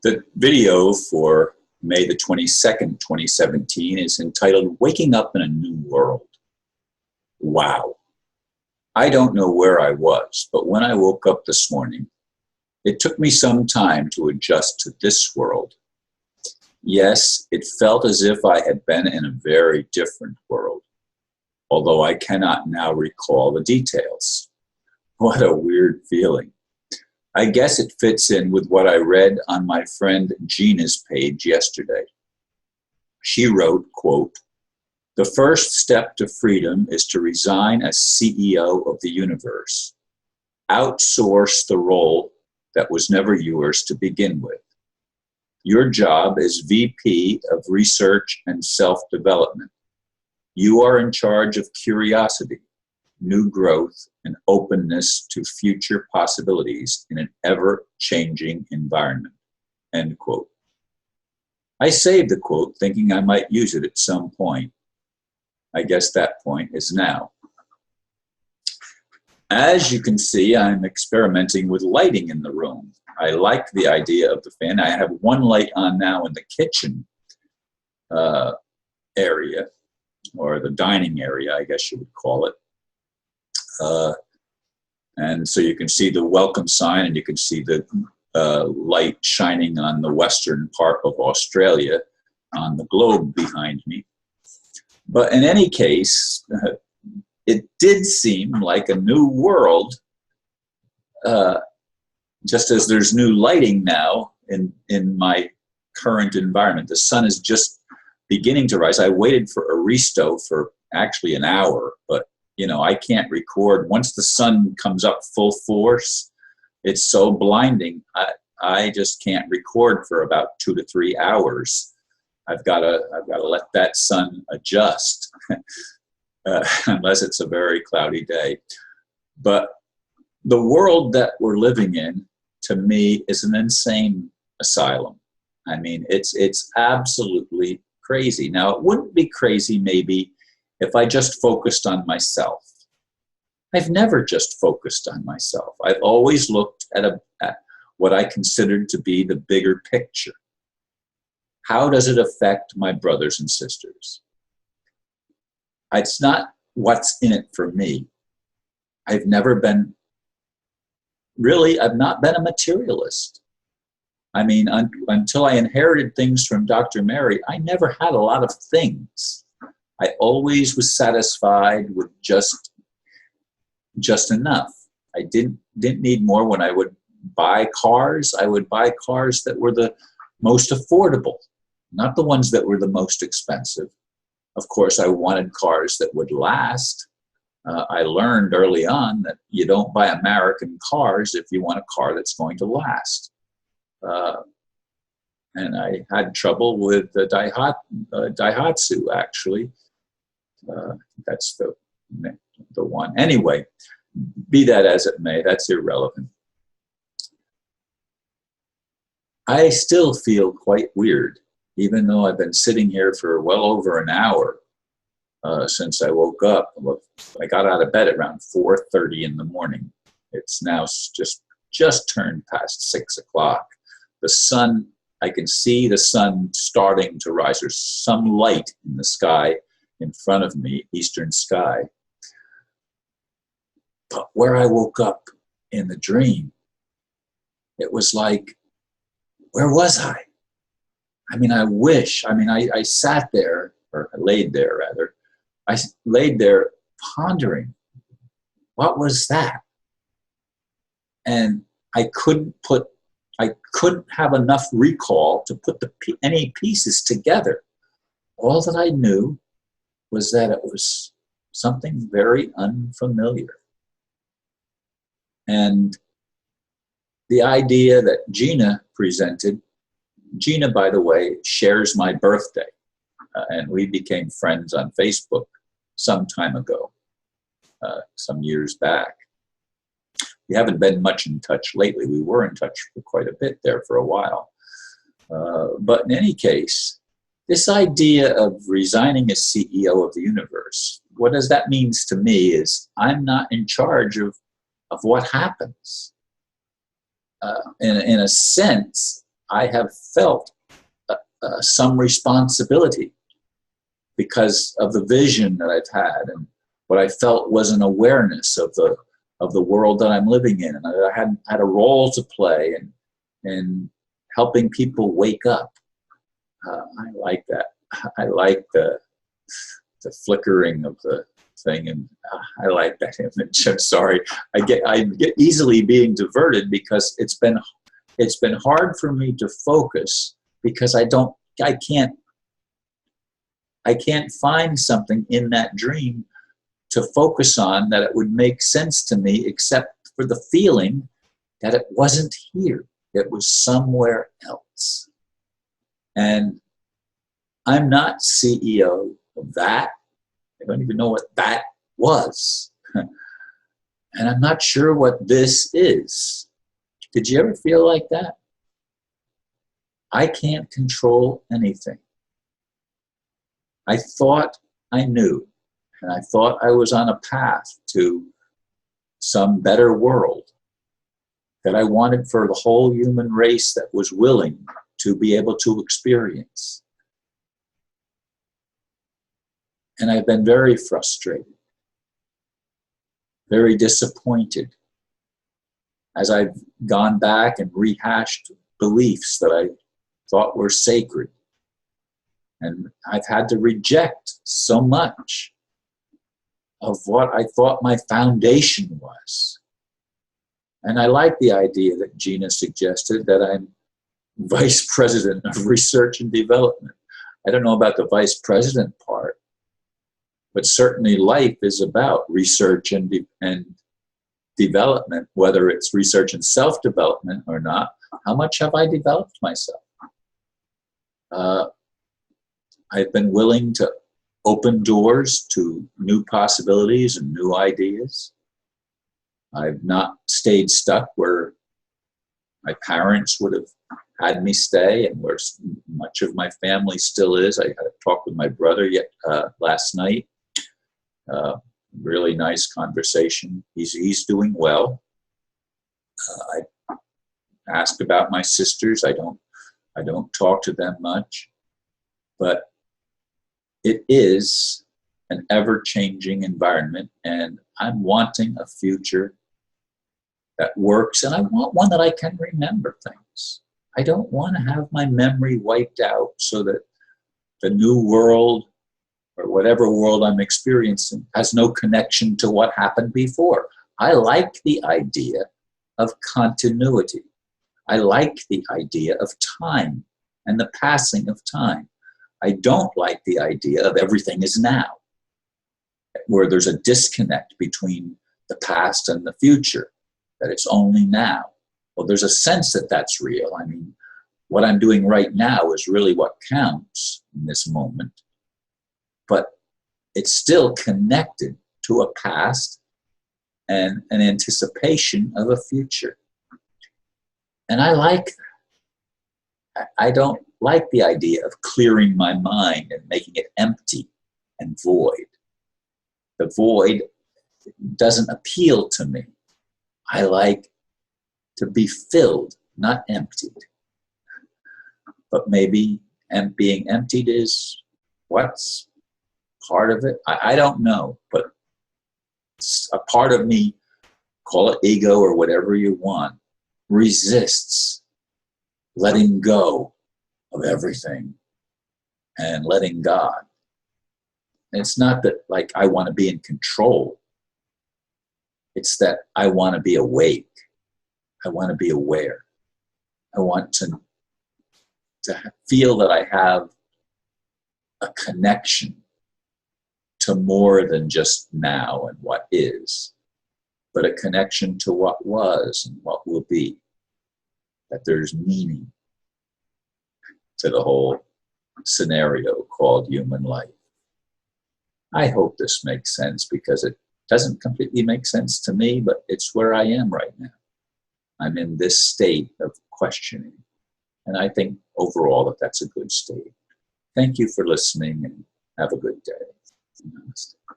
The video for May the 22nd, 2017 is entitled Waking Up in a New World. Wow. I don't know where I was, but when I woke up this morning, it took me some time to adjust to this world. Yes, it felt as if I had been in a very different world, although I cannot now recall the details. What a weird feeling. I guess it fits in with what I read on my friend Gina's page yesterday. She wrote, quote, "The first step to freedom is to resign as CEO of the universe. Outsource the role that was never yours to begin with. Your job is VP of Research and Self-Development. You are in charge of curiosity, new growth, and openness to future possibilities in an ever-changing environment." End quote. I saved the quote thinking I might use it at some point. I guess that point is now. As you can see, I'm experimenting with lighting in the room. I like the idea of the fan. I have one light on now in the kitchen area, or the dining area, I guess you would call it. And so you can see the welcome sign, and you can see the light shining on the western part of Australia on the globe behind me. But in any case, it did seem like a new world, just as there's new lighting now in my current environment. The sun is just beginning to rise. I waited for Aristo for actually an hour, but you know, I can't record. Once the sun comes up full force, it's so blinding. I just can't record for about 2 to 3 hours. I've got to let that sun adjust, unless it's a very cloudy day. But the world that we're living in, to me, is an insane asylum. I mean, it's absolutely crazy. Now, it wouldn't be crazy maybe if I just focused on myself. I've never just focused on myself. I've always looked at what I considered to be the bigger picture. How does it affect my brothers and sisters? It's not what's in it for me. I've not been a materialist. I mean, until I inherited things from Dr. Mary, I never had a lot of things. I always was satisfied with just enough. I didn't need more. When I would buy cars, I would buy cars that were the most affordable, not the ones that were the most expensive. Of course, I wanted cars that would last. I learned early on that you don't buy American cars if you want a car that's going to last. And I had trouble with the Daihatsu, actually. That's the one. Anyway, be that as it may, that's irrelevant. I still feel quite weird, even though I've been sitting here for well over an hour since I woke up. I got out of bed at around 4:30 in the morning. It's now just turned past 6 o'clock. The sun, I can see the sun starting to rise. There's some light in the sky in front of me, eastern sky. But where I woke up in the dream, it was like, where was I? I mean, I sat there, or I laid there rather. I laid there pondering, what was that? And I couldn't have enough recall to put any pieces together. All that I knew was that it was something very unfamiliar. And the idea that Gina presented, Gina, by the way, shares my birthday, and we became friends on Facebook some time ago, some years back. We haven't been much in touch lately. We were in touch for quite a bit there for a while. But in any case, this idea of resigning as CEO of the universe, what does that mean to me is I'm not in charge of what happens. In a sense, I have felt some responsibility because of the vision that I've had, and what I felt was an awareness of the world that I'm living in, and I had a role to play in helping people wake up. I like that. I like the flickering of the thing, and I like that image. I'm sorry, I get easily being diverted because it's been hard for me to focus because I can't find something in that dream to focus on that it would make sense to me, except for the feeling that it wasn't here. It was somewhere else. And I'm not CEO of that. I don't even know what that was. And I'm not sure what this is. Did you ever feel like that? I can't control anything. I thought I knew, and I thought I was on a path to some better world that I wanted for the whole human race that was willing to be able to experience. And I've been very frustrated, very disappointed as I've gone back and rehashed beliefs that I thought were sacred. And I've had to reject so much of what I thought my foundation was. And I like the idea that Gina suggested, that I'm vice president of research and development. I don't know about the vice president part, but certainly life is about research and development, whether it's research and self-development or not. How much have I developed myself? I've been willing to open doors to new possibilities and new ideas. I've not stayed stuck where my parents would have had me stay, and where much of my family still is. I had a talk with my brother last night. Really nice conversation. He's doing well. I asked about my sisters. I don't talk to them much, but it is an ever-changing environment, and I'm wanting a future that works, and I want one that I can remember things. I don't want to have my memory wiped out so that the new world or whatever world I'm experiencing has no connection to what happened before. I like the idea of continuity. I like the idea of time and the passing of time. I don't like the idea of everything is now, where there's a disconnect between the past and the future, that it's only now. Well, there's a sense that that's real. I mean, what I'm doing right now is really what counts in this moment, but it's still connected to a past and an anticipation of a future. And I like that. I don't like the idea of clearing my mind and making it empty and void. The void doesn't appeal to me. I like to be filled, not emptied. But maybe being emptied is what's part of it. I don't know, but a part of me, call it ego or whatever you want, resists letting go of everything and letting God. And it's not that like I want to be in control. It's that I want to be awake. I want to be aware. I want to feel that I have a connection to more than just now and what is, but a connection to what was and what will be. That there's meaning to the whole scenario called human life. I hope this makes sense, because it doesn't completely make sense to me, but it's where I am right now. I'm in this state of questioning, and I think overall that that's a good state. Thank you for listening, and have a good day. Namaste.